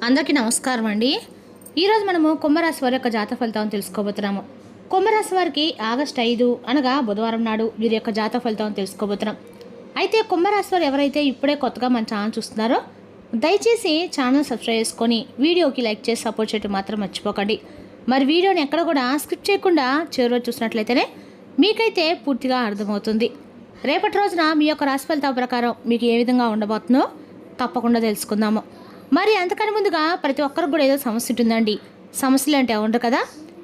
అందరికీ నమస్కారం అండి. ఈరోజు మనము కుంభరాశి వారి యొక్క జాతక ఫలితాలను తెలుసుకోబోతున్నాము. కుంభరాశి వారికి ఆగస్టు 5 అనగా బుధవారం నాడు వీరి యొక్క జాతక ఫలితాలను తెలుసుకోబోతున్నాం. అయితే కుంభరాశి వారు ఎవరైతే ఇప్పుడే కొత్తగా మన ఛానల్ చూస్తున్నారో దయచేసి ఛానల్ సబ్స్క్రైబ్ చేసుకొని వీడియోకి లైక్ చేసి సపోర్ట్ చేయడం మాత్రం మర్చిపోకండి. మరి వీడియోని ఎక్కడ కూడా స్కిప్ చేయకుండా చివరిలో చూసినట్లయితేనే మీకైతే పూర్తిగా అర్థమవుతుంది. రేపటి రోజున మీ యొక్క రాశి ఫలితాల ప్రకారం మీకు ఏ విధంగా ఉండబోతుందో తప్పకుండా తెలుసుకుందాము. మరి అంతకన్నా ముందుగా ప్రతి ఒక్కరికి కూడా ఏదో సమస్య ఉంటుందండి. సమస్యలు అంటే ఉండరు కదా.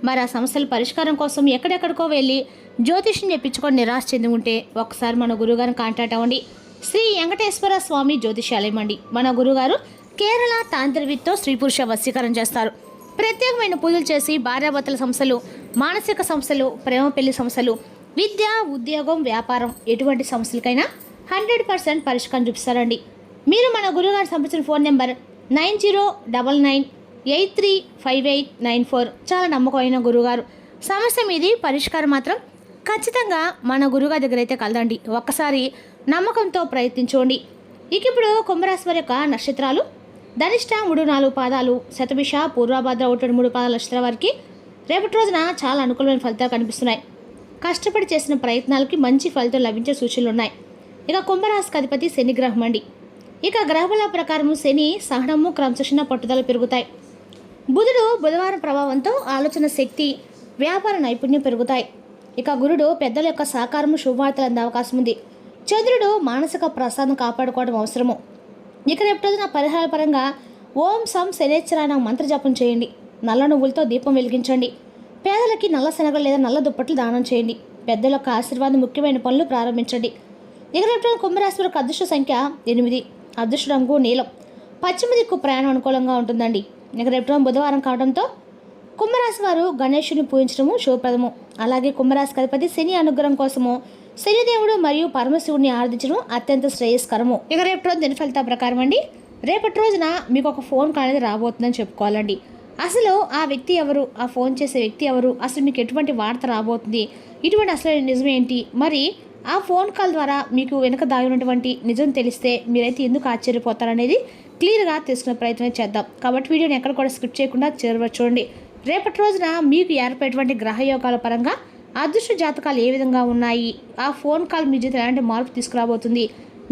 మరి ఆ సమస్యల పరిష్కారం కోసం ఎక్కడెక్కడికో వెళ్ళి జ్యోతిష్యం చెప్పించుకొని నిరాశ చెంది ఉంటే ఒకసారి మన గురువుగారిని కాంటాక్ట్ అవ్వండి. శ్రీ వెంకటేశ్వర స్వామి జ్యోతిష్యాలయం అండి. మన గురుగారు కేరళ తాంత్రికతో స్త్రీ పురుష వశీకరణ చేస్తారు. ప్రత్యేకమైన పూజలు చేసి భార్యాభర్తల సమస్యలు, మానసిక సమస్యలు, ప్రేమ పెళ్లి సమస్యలు, విద్య, ఉద్యోగం, వ్యాపారం ఎటువంటి సమస్యలకైనా 100% పరిష్కారం చూపిస్తారండి. మీరు మన గురువుగారు సంబంధించిన ఫోన్ నెంబర్ 9099835894. చాలా నమ్మకమైన గురువుగారు. సమస్య మీది పరిష్కారం మాత్రం ఖచ్చితంగా మన గురువుగారి దగ్గర అయితే కలదండి. ఒక్కసారి నమ్మకంతో ప్రయత్నించండి. ఇక ఇప్పుడు కుంభరాశి వారి యొక్క నక్షత్రాలు ధనిష్ట 3-4 పాదాలు, శతభిష, పూర్వభద్ర 1-3 పాదాల నక్షత్రాల వారికి రేపటి రోజున చాలా అనుకూలమైన ఫలితాలు కనిపిస్తున్నాయి. కష్టపడి చేసిన ప్రయత్నాలకి మంచి ఫలితం లభించే సూచనలు ఉన్నాయి. ఇక కుంభరాశికి అధిపతి శని గ్రహం అండి. ఇక గ్రహబల ప్రకారం శని సహనము, క్రమశిక్షణ, పట్టుదల పెరుగుతాయి. బుధుడు బుధవారం ప్రభావంతో ఆలోచన శక్తి, వ్యాపార నైపుణ్యం పెరుగుతాయి. ఇక గురుడు పెద్దల యొక్క సహకారము, శుభవార్తలు అందే అవకాశం ఉంది. చంద్రుడు మానసిక ప్రసాదం కాపాడుకోవడం అవసరము. ఇక రేపు రోజున పరిహార పరంగా ఓం సం శనేశ్వరాయ మంత్ర జపం చేయండి. నల్ల నువ్వులతో దీపం వెలిగించండి. పేదలకి నల్ల శనగలు లేదా నల్ల దుప్పట్లు దానం చేయండి. పెద్దల యొక్క ఆశీర్వాదం, ముఖ్యమైన పనులు ప్రారంభించండి. ఇక రేపు కుంభరాశి వారికి అదృష్ట సంఖ్య 8, అదృష్ట రంగు నీలం, పశ్చిమ దిక్కు ప్రయాణం అనుకూలంగా ఉంటుందండి. ఇక రేపు బుధవారం కావడంతో కుంభరాశి వారు గణేశుని పూజించడము శుభప్రదము. అలాగే కుంభరాశికి అధిపతి శని అనుగ్రహం కోసము శనిదేవుడు మరియు పరమశివుడిని ఆరాధించడం అత్యంత శ్రేయస్కరము. ఇక రేపు రోజు దిన ఫలితాల ప్రకారం అండి, రేపటి రోజున మీకు ఒక ఫోన్ కాల్ అనేది రాబోతుందని చెప్పుకోవాలండి. అసలు ఆ వ్యక్తి ఎవరు, ఆ ఫోన్ చేసే వ్యక్తి ఎవరు, అసలు మీకు ఎటువంటి వార్త రాబోతుంది, ఇటువంటి అసలు నిజమేంటి, మరి ఆ ఫోన్ కాల్ ద్వారా మీకు వెనుక దాగినటువంటి నిజం తెలిస్తే మీరైతే ఎందుకు ఆశ్చర్యపోతారనేది క్లియర్గా తెలుసుకునే ప్రయత్నం చేద్దాం. కాబట్టి వీడియోని ఎక్కడ కూడా స్కిప్ చేయకుండా చూడండి. రేపటి రోజున మీకు ఏర్పడేటువంటి గ్రహయోగాల పరంగా అదృష్ట జాతకాలు ఏ విధంగా ఉన్నాయి, ఆ ఫోన్ కాల్ మీ జీవితంలో ఎలాంటి మార్పు తీసుకురాబోతుంది,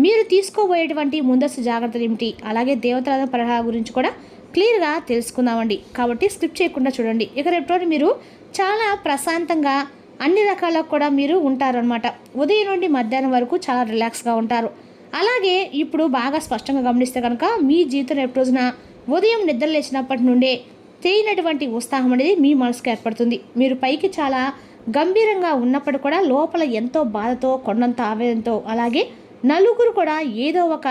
మీరు తీసుకోబోయేటువంటి ముందస్తు జాగ్రత్తలు ఏమిటి, అలాగే దేవతల పరిహార గురించి కూడా క్లియర్గా తెలుసుకుందామండి. కాబట్టి స్కిప్ చేయకుండా చూడండి. ఇక రేపు రోజు మీరు చాలా ప్రశాంతంగా అన్ని రకాలకు కూడా మీరు ఉంటారనమాట. ఉదయం నుండి మధ్యాహ్నం వరకు చాలా రిలాక్స్గా ఉంటారు. అలాగే ఇప్పుడు బాగా స్పష్టంగా గమనిస్తే కనుక మీ జీవితం రేపు రోజున ఉదయం నిద్ర లేచినప్పటి నుండే తెలియనటువంటి ఉత్సాహం అనేది మీ మనసుకు ఏర్పడుతుంది. మీరు పైకి చాలా గంభీరంగా ఉన్నప్పుడు కూడా లోపల ఎంతో బాధతో, కొండంత ఆవేదనతో, అలాగే నలుగురు కూడా ఏదో ఒక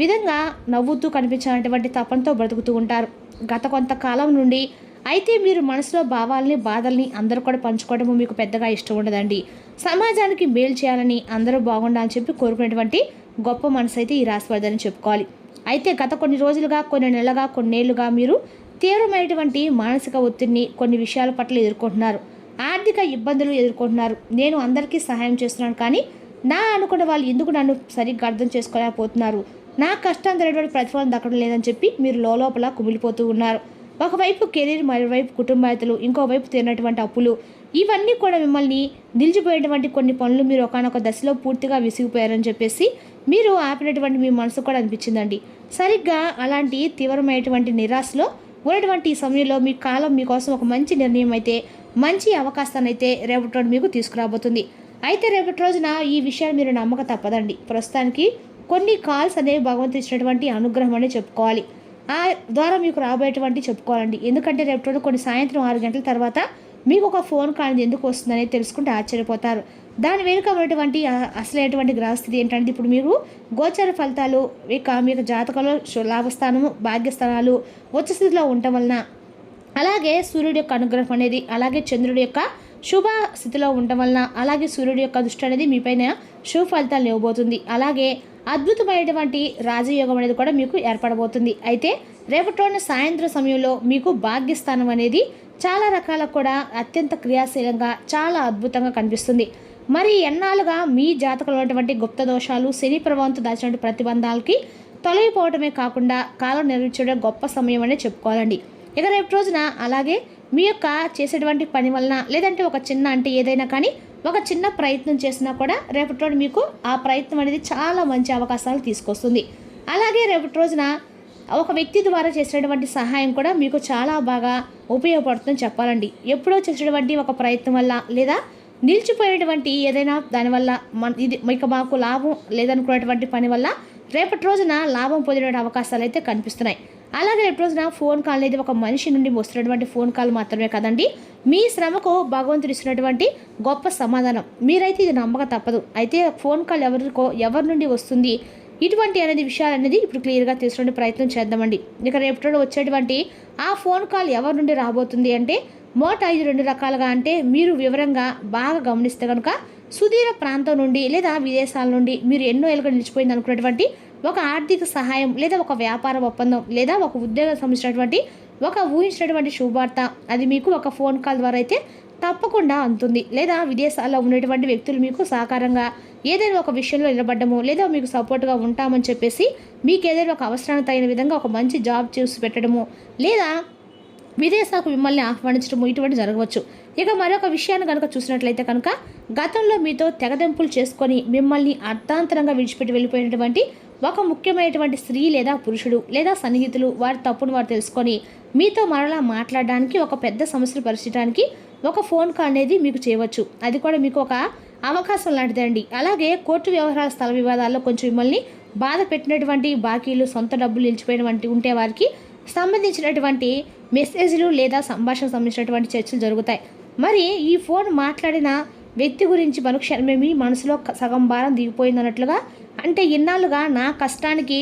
విధంగా నవ్వుతూ కనిపించినటువంటి తపనతో బ్రతుకుతూ ఉంటారు గత కొంతకాలం నుండి. అయితే మీరు మనసులో భావాలని, బాధల్ని అందరూ కూడా పంచుకోవడం మీకు పెద్దగా ఇష్టం ఉండదండి. సమాజానికి మేలు చేయాలని, అందరూ బాగుండాలని చెప్పి కోరుకునేటువంటి గొప్ప మనసు అయితే ఈ రాశి వారిదని చెప్పుకోవాలి. అయితే గత కొన్ని రోజులుగా, కొన్ని నెలలుగా, కొన్నేళ్లుగా మీరు తీవ్రమైనటువంటి మానసిక ఒత్తిడిని కొన్ని విషయాల పట్ల ఎదుర్కొంటున్నారు. ఆర్థిక ఇబ్బందులు ఎదుర్కొంటున్నారు. నేను అందరికీ సహాయం చేస్తున్నాను, కానీ నా అనుకున్న వాళ్ళు ఎందుకు నన్ను సరిగ్గా అర్థం చేసుకోలేకపోతున్నారు, నా కష్టం జరిగేటువంటి ప్రతిఫలం దక్కడం లేదని చెప్పి మీరు లోపల కుమిలిపోతూ ఉన్నారు. ఒకవైపు కెరీర్, మరోవైపు కుటుంబాయతలు, ఇంకోవైపు తీరినటువంటి అప్పులు, ఇవన్నీ కూడా మిమ్మల్ని నిలిచిపోయేటువంటి కొన్ని పనులు మీరు ఒకనొక దశలో పూర్తిగా విసిగిపోయారని చెప్పేసి మీరు ఆపినటువంటి మీ మనసు కూడా అనిపించిందండి. సరిగ్గా అలాంటి తీవ్రమైనటువంటి నిరాశలో ఉన్నటువంటి ఈ సమయంలో మీ కాలం మీకోసం ఒక మంచి నిర్ణయం అయితే, మంచి అవకాశాన్ని అయితే రేపటి రోజు మీకు తీసుకురాబోతుంది. అయితే రేపటి రోజున ఈ విషయాన్ని మీరు నమ్మక తప్పదండి. ప్రస్తుతానికి కొన్ని కాల్స్ అనేవి భగవంతుడు ఇచ్చినటువంటి అనుగ్రహం అని చెప్పుకోవాలి. ఆ ద్వారా మీకు రాబోయేటువంటి చెప్పుకోవాలండి. ఎందుకంటే రేపు రోజు కొన్ని సాయంత్రం 6 గంటల తర్వాత మీకు ఒక ఫోన్ కాల్ ఎందుకు వస్తుందనేది తెలుసుకుంటే ఆశ్చర్యపోతారు. దాని వెనుక ఉన్నటువంటి అసలైనటువంటి గ్రహస్థితి ఏంటంటే, ఇప్పుడు మీరు గోచర ఫలితాలు, ఇక మీకు జాతకంలో లాభస్థానము, భాగ్యస్థానాలు ఉచ్చ స్థితిలో ఉండటం వలన, అలాగే సూర్యుడి యొక్క అనుగ్రహం అనేది, అలాగే చంద్రుడి యొక్క శుభ స్థితిలో ఉండటం వలన, అలాగే సూర్యుడి యొక్క దృష్టి అనేది మీపైన శుభ ఫలితాలు ఇవ్వబోతుంది. అలాగే అద్భుతమైనటువంటి రాజయోగం అనేది కూడా మీకు ఏర్పడబోతుంది. అయితే రేపటి రోజున సాయంత్రం సమయంలో మీకు భాగ్యస్థానం అనేది చాలా రకాల కూడా అత్యంత క్రియాశీలంగా, చాలా అద్భుతంగా కనిపిస్తుంది. మరి ఎన్నాళ్ళుగా మీ జాతకంలో ఉన్నటువంటి గుప్త దోషాలు, శని ప్రభావంతో దాచినటువంటి ప్రతిబంధాలకి తొలగిపోవడమే కాకుండా కాలం నెరవేర్చడం గొప్ప సమయం అనే చెప్పుకోవాలండి. ఇక రేపు రోజున అలాగే మీ యొక్క చేసేటువంటి పని వలన లేదంటే ఒక చిన్న అంటే ఏదైనా కానీ ఒక చిన్న ప్రయత్నం చేసినా కూడా రేపటి రోజు మీకు ఆ ప్రయత్నం అనేది చాలా మంచి అవకాశాలు తీసుకొస్తుంది. అలాగే రేపటి రోజున ఒక వ్యక్తి ద్వారా చేసినటువంటి సహాయం కూడా మీకు చాలా బాగా ఉపయోగపడుతుందని చెప్పాలండి. ఎప్పుడో చేసినటువంటి ఒక ప్రయత్నం వల్ల లేదా నిలిచిపోయినటువంటి ఏదైనా దానివల్ల ఇది ఇక మాకు లాభం లేదనుకున్నటువంటి పని వల్ల రేపటి రోజున లాభం పొందే అవకాశాలు అయితే కనిపిస్తున్నాయి. అలాగే రేపు రోజున ఫోన్ కాల్ అనేది ఒక మనిషి నుండి వస్తున్నటువంటి ఫోన్ కాల్ మాత్రమే కదండి, మీ శ్రమకు భగవంతుడు ఇస్తున్నటువంటి గొప్ప సమాధానం. మీరైతే ఇది నమ్మక తప్పదు. అయితే ఫోన్ కాల్ ఎవరి నుండి వస్తుంది ఇటువంటి అనేది విషయాలు అనేది ఇప్పుడు క్లియర్గా తీసుకునే ప్రయత్నం చేద్దామండి. ఇక రేపటి వచ్చేటువంటి ఆ ఫోన్ కాల్ ఎవరి నుండి రాబోతుంది అంటే మోట 2 రకాలుగా అంటే మీరు వివరంగా బాగా గమనిస్తే కనుక సుదూర ప్రాంతం నుండి లేదా విదేశాల నుండి మీరు ఎన్నో ఏళ్ళుగా నిలిచిపోయింది అనుకున్నటువంటి ఒక ఆర్థిక సహాయం లేదా ఒక వ్యాపార ఒప్పందం లేదా ఒక ఉద్యోగం సంబంధించినటువంటి ఒక ఊహించినటువంటి శుభవార్త అది మీకు ఒక ఫోన్ కాల్ ద్వారా అయితే తప్పకుండా అందుతుంది. లేదా విదేశాల్లో ఉన్నటువంటి వ్యక్తులు మీకు సహకారంగా ఏదైనా ఒక విషయంలో నిలబడ్డము లేదా మీకు సపోర్ట్గా ఉంటామని చెప్పేసి మీకు ఏదైనా ఒక అవసరానికి తగిన విధంగా ఒక మంచి జాబ్ చూసి పెట్టడము లేదా విదేశాలకు మిమ్మల్ని ఆహ్వానించడము ఇటువంటి జరగవచ్చు. ఇక మరొక విషయాన్ని కనుక చూసినట్లయితే కనుక గతంలో మీతో తెగదెంపులు చేసుకొని మిమ్మల్ని అర్థాంతరంగా విడిచిపెట్టి వెళ్ళిపోయినటువంటి ఒక ముఖ్యమైనటువంటి స్త్రీ లేదా పురుషుడు లేదా సన్నిహితులు వారి తప్పును వారు తెలుసుకొని మీతో మరలా మాట్లాడడానికి ఒక పెద్ద సమస్యలు పరిష్కరించడానికి ఒక ఫోన్ కాల్ అనేది మీకు చేయవచ్చు. అది కూడా మీకు ఒక అవకాశం లాంటిదండి. అలాగే కోర్టు వ్యవహారాల స్థల వివాదాల్లో కొంచెం మిమ్మల్ని బాధ పెట్టినటువంటి బాకీలు సొంత డబ్బులు నిలిచిపోయినటువంటి ఉంటే వారికి సంబంధించినటువంటి మెసేజ్లు లేదా సంభాషణ సంబంధించినటువంటి చర్చలు జరుగుతాయి. మరి ఈ ఫోన్ మాట్లాడిన వ్యక్తి గురించి మరుక్షణమే మీ మనసులో సగం భారం దిగిపోయింది అన్నట్లుగా అంటే ఇన్నాళ్ళుగా నా కష్టానికి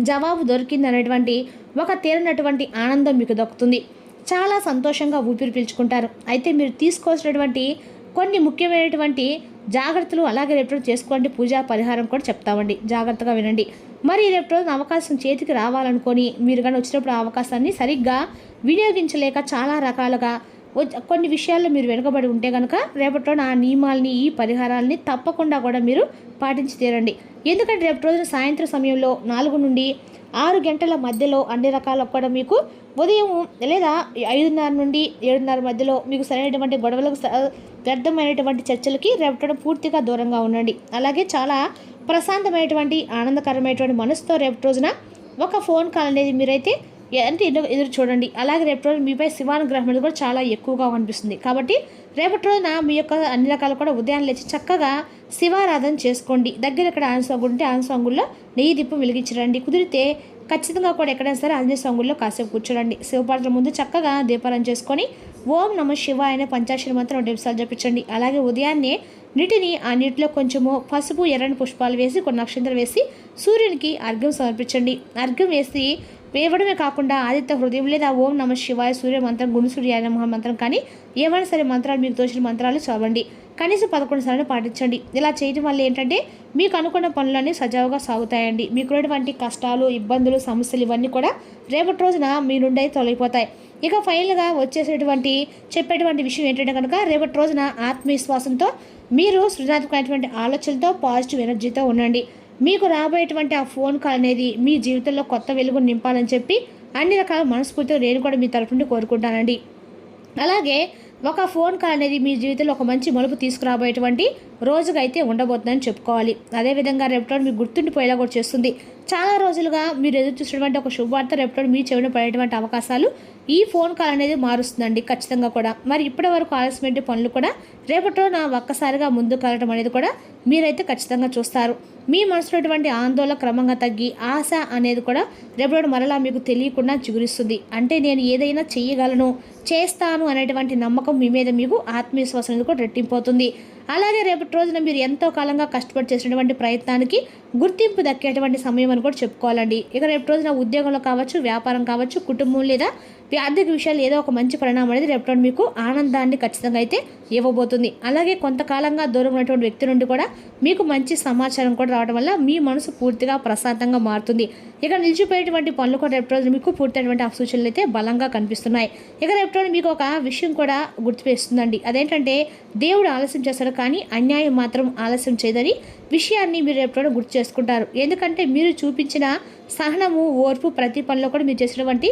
జవాబు దొరికింది అనేటువంటి ఒక తీరనటువంటి ఆనందం మీకు దక్కుతుంది. చాలా సంతోషంగా ఊపిరి పీల్చుకుంటారు. అయితే మీరు తీసుకోవాల్సినటువంటి కొన్ని ముఖ్యమైనటువంటి జాగ్రత్తలు అలాగే రేపు రోజు చేసుకోండి పూజా పరిహారం కూడా చెప్తామండి, జాగ్రత్తగా వినండి. మరి రేపు రోజున అవకాశం చేతికి రావాలనుకొని మీరు కానీ వచ్చినప్పుడు ఆ అవకాశాన్ని సరిగ్గా వినియోగించలేక చాలా రకాలుగా కొన్ని విషయాల్లో మీరు వెనుకబడి ఉంటే కనుక రేపటి రోజున ఆ నియమాలని ఈ పరిహారాలని తప్పకుండా కూడా మీరు పాటించి తీరండి. ఎందుకంటే రేపటి రోజున సాయంత్రం సమయంలో 4 నుండి 6 గంటల మధ్యలో అన్ని రకాల కూడా మీకు ఉదయం లేదా 5:30 నుండి 7:30 మధ్యలో మీకు సరైనటువంటి గొడవలకు వ్యర్థమైనటువంటి చర్చలకి రేపటి పూర్తిగా దూరంగా ఉండండి. అలాగే చాలా ప్రశాంతమైనటువంటి ఆనందకరమైనటువంటి మనసుతో రేపటి రోజున ఒక ఫోన్ కాల్ అనేది మీరైతే అంటే ఎదురు చూడండి. అలాగే రేపటి రోజు మీపై శివానుగ్రహం అనేది కూడా చాలా ఎక్కువగా కనిపిస్తుంది. కాబట్టి రేపటి రోజున మీ యొక్క అన్ని రకాలు కూడా ఉదయం లేచి చక్కగా శివారాధన చేసుకోండి. దగ్గర ఎక్కడ ఆంజనేయ ఉంటే ఆంజనేయ నెయ్యి దీపం వెలిగించరండి. కుదిరితే ఖచ్చితంగా కూడా ఎక్కడైనా సరే ఆంజనేయ స్వామి కాసేపు కూర్చోండి. శివపాత్ర ముందు చక్కగా దీపారాధన చేసుకొని ఓం నమః శివాయ అనే పంచాక్షరి మంత్రం 2 నిమిషాలు జపించండి. అలాగే ఉదయాన్నే ఆ నీటిలో కొంచెము పసుపు ఎర్రని పుష్పాలు వేసి కొన్ని నక్షత్రాలు వేసి సూర్యునికి అర్ఘ్యం సమర్పించండి. అర్ఘ్యం వేసి వేయడమే కాకుండా ఆదిత్య హృదయం లేదా ఓం నమః శివాయ సూర్య మంత్రం గురు సూర్యాయ నమః మంత్రం కానీ ఏమైనా సరే మంత్రాలు మీకు తోచిన మంత్రాలు చదవండి. కనీసం 11 సార్లు పాటించండి. ఇలా చేయడం వల్ల ఏంటంటే మీకు అనుకున్న పనులన్నీ సజావుగా సాగుతాయండి. మీకున్నటువంటి కష్టాలు ఇబ్బందులు సమస్యలు ఇవన్నీ కూడా రేపటి రోజున మీ నుండి తొలగిపోతాయి. ఇక ఫైనల్గా చెప్పేటువంటి విషయం ఏంటంటే కనుక రేపటి రోజున ఆత్మవిశ్వాసంతో మీరు సృజనాత్మకమైనటువంటి ఆలోచనలతో పాజిటివ్ ఎనర్జీతో ఉండండి. మీకు రాబోయేటువంటి ఆ ఫోన్ కాల్ అనేది మీ జీవితంలో కొత్త వెలుగును నింపాలని చెప్పి అన్ని రకాల మనస్ఫూర్తిగా నేను కూడా మీ తరఫు నుండి కోరుకుంటానండి. అలాగే ఒక ఫోన్ కాల్ అనేది మీ జీవితంలో ఒక మంచి మలుపు తీసుకురాబోయేటువంటి రోజుగా అయితే ఉండబోతుందని చెప్పుకోవాలి. అదేవిధంగా రేపటి మీకు గుర్తుండిపోయేలా కూడా చేస్తుంది. చాలా రోజులుగా మీరు ఎదురు చూసినటువంటి ఒక శుభవార్త రేపటి మీ చెవిన పడేటువంటి అవకాశాలు ఈ ఫోన్ కాల్ అనేది మారుస్తుందండి ఖచ్చితంగా కూడా. మరి ఇప్పటి వరకు ఆలస్యమైన పనులు కూడా రేపటిలో ఒక్కసారిగా ముందుకు కలగడం అనేది కూడా మీరైతే ఖచ్చితంగా చూస్తారు. మీ మనసులోటువంటి ఆందోళన క్రమంగా తగ్గి ఆశ అనేది కూడా రేపటి మరలా మీకు తెలియకుండా చిగురిస్తుంది. అంటే నేను ఏదైనా చెయ్యగలను చేస్తాను అనేటువంటి నమ్మకం మీ మీద మీకు ఆత్మవిశ్వాసం అనేది కూడా రెట్టింపోతుంది. అలాగే రేపటి రోజున మీరు ఎంతో కాలంగా కష్టపడి చేసినటువంటి ప్రయత్నానికి గుర్తింపు దక్కేటువంటి సమయం అని కూడా చెప్పుకోవాలండి. ఇక రేపటి రోజున ఉద్యోగంలో కావచ్చు, వ్యాపారం కావచ్చు, కుటుంబం లేదా ఆర్థిక విషయాలు ఏదో ఒక మంచి పరిణామం అనేది రేపటి మీకు ఆనందాన్ని ఖచ్చితంగా అయితే ఇవ్వబోతుంది. అలాగే కొంతకాలంగా దూరం ఉన్నటువంటి వ్యక్తి నుండి కూడా మీకు మంచి సమాచారం కూడా రావడం వల్ల మీ మనసు పూర్తిగా ప్రశాంతంగా మారుతుంది. ఇక నిలిచిపోయేటువంటి పనులు కూడా రేపటి రోజు మీకు పూర్తయినటువంటి సూచనలు అయితే బలంగా కనిపిస్తున్నాయి. ఇక రేపటి రోజు మీకు ఒక విషయం కూడా గుర్తుపేస్తుందండి. అదేంటంటే దేవుడు ఆలస్యం చేస్తాడు కానీ అన్యాయం మాత్రం ఆలస్యం చేయదని విషయాన్ని మీరు ఎప్పుడైనా గుర్తు చేసుకుంటారు. ఎందుకంటే మీరు చూపించిన సహనము, ఓర్పు ప్రతి పనిలో కూడా మీరు చేసినటువంటి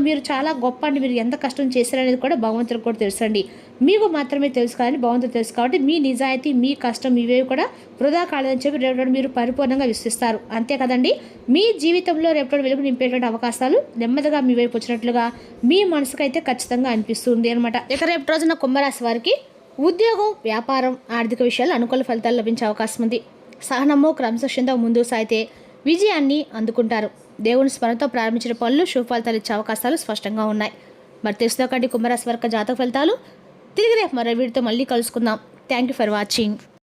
మీరు చాలా గొప్ప అండి. మీరు ఎంత కష్టం చేశారనేది కూడా భగవంతుడికి కూడా తెలుసండి. మీకు మాత్రమే తెలుసు కానీ భగవంతుడు తెలుసు. కాబట్టి మీ నిజాయితీ, మీ కష్టం ఇవేవి కూడా వృధా కాలేదని చెప్పి రేపు మీరు పరిపూర్ణంగా విశ్వసిస్తారు. అంతే కదండి. మీ జీవితంలో రేపు వెలుగు నింపేటువంటి అవకాశాలు నెమ్మదిగా మీ వైపు వచ్చినట్లుగా మీ మనసుకైతే ఖచ్చితంగా అనిపిస్తుంది అనమాట. ఇక రేపు రోజున కుంభరాశి వారికి ఉద్యోగం, వ్యాపారం, ఆర్థిక విషయాలు అనుకూల ఫలితాలు లభించే అవకాశం ఉంది. సహనము, క్రమశిక్షణతో ముందుకు సాగితే విజయాన్ని అందుకుంటారు. దేవుని స్మరణతో ప్రారంభించిన పనులు శుభ ఫలితాలు ఇచ్చే అవకాశాలు స్పష్టంగా ఉన్నాయి. మరి తెలుసుకోకండి కుంభరాశి వారి జాతక ఫలితాలు. తిరిగి రేపు మరో వీడితో మళ్ళీ కలుసుకుందాం. Thank you for watching.